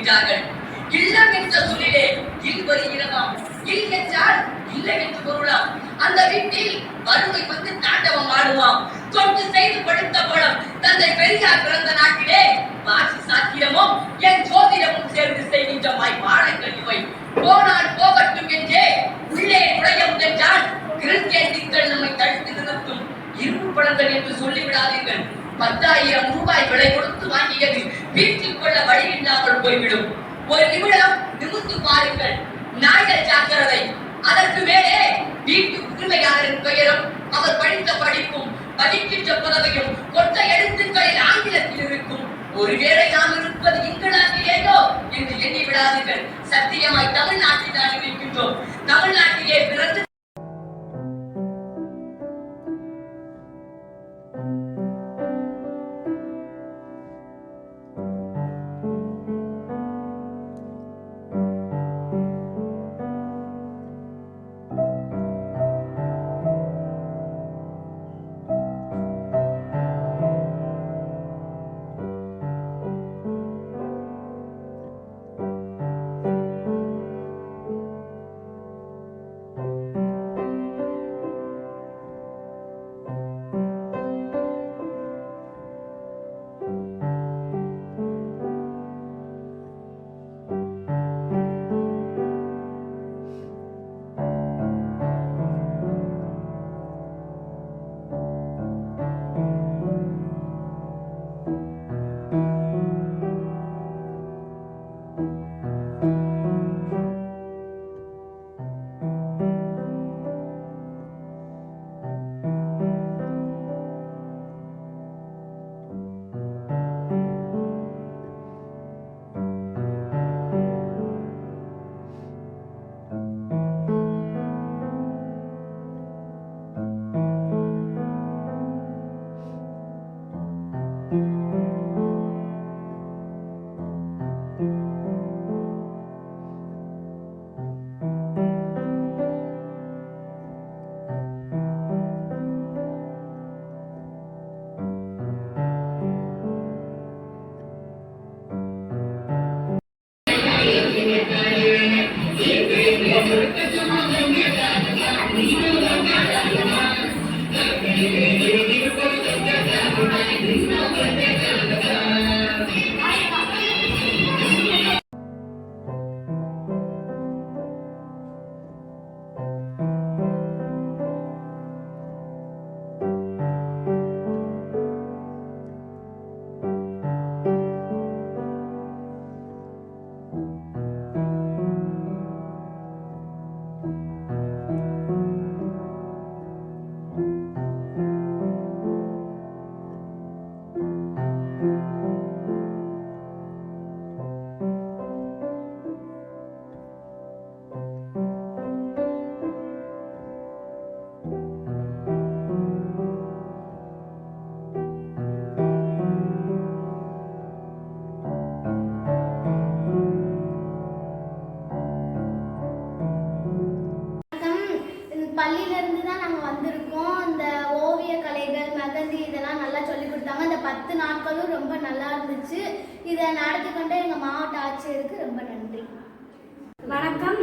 விட்டார்கள். இல்லம் என்ற சொல்லிலே இல் வருகிறதாம். இல் என்றால் இல்லை என்று பொருளாம். அந்த வீட்டில் வறுமை வந்து தாண்டவம் ஆடுவாம். தொண்டு செய்து படுத்த படம் தந்தை பெரியார் பிறந்த நாட்டிலே வாசி சாத்திரமும் என் சோதிடமும் சேர்ந்து செய்கின்ற பாடங்கள் இவை. போனால் போகட்டும் என்றே உள்ளே நுழைய முயன்றால் கிறிஸ்டியன்கள் நம்மை தடுத்து நிறுத்தும். இரும்பு பழங்கள் என்று சொல்லிவிடாதீர்கள். 10,000 ரூபாய் விலை கொடுத்து வாங்கியது வீட்டில் கொள்ள வழி இல்லாமல் போய்விடும். ஒரு நிமிடம் நிமிர்ந்து பாருங்கள். நாயர் ஜாக்கிரதை. அதற்கு மேலே வீட்டு உரிமையாளரின் பெயரும் அவர் படித்த படிப்பும் படிக்கின்ற பதவியும் கொண்ட எழுத்துக்களில் ஆங்கிலத்தில் இருக்கும். ஒருவேளை நாம் இருப்பது இங்கிலாந்திலேயோ என்று எண்ணி விடாதீர்கள். சத்தியமாய் தமிழ்நாட்டில் தான் இருக்கின்றோம். தமிழ்நாட்டிலே பிறந்து பள்ளியிலேருந்து தான் நாங்கள் வந்திருக்கோம். இந்த ஓவிய கலைகள் மெகந்தி இதெல்லாம் நல்லா சொல்லி கொடுத்தாங்க. இந்த 10 நாட்களும் ரொம்ப நல்லா இருந்துச்சு. இதை நடத்தி கொண்ட எங்கள் மாவட்ட ஆட்சியருக்கு ரொம்ப நன்றி. வணக்கம்.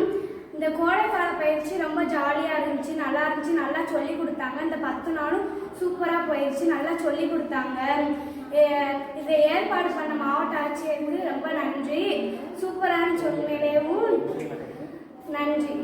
இந்த கோடைக்கால பயிற்சி ரொம்ப ஜாலியாக இருந்துச்சு, நல்லா சொல்லி கொடுத்தாங்க. இந்த 10 நாளும் சூப்பராக போயிடுச்சு, நல்லா சொல்லி கொடுத்தாங்க. இதை ஏற்பாடு பண்ண மாவட்ட ஆட்சியருக்கு ரொம்ப நன்றி. சூப்பரான சொல்லிலேயும் நன்றி.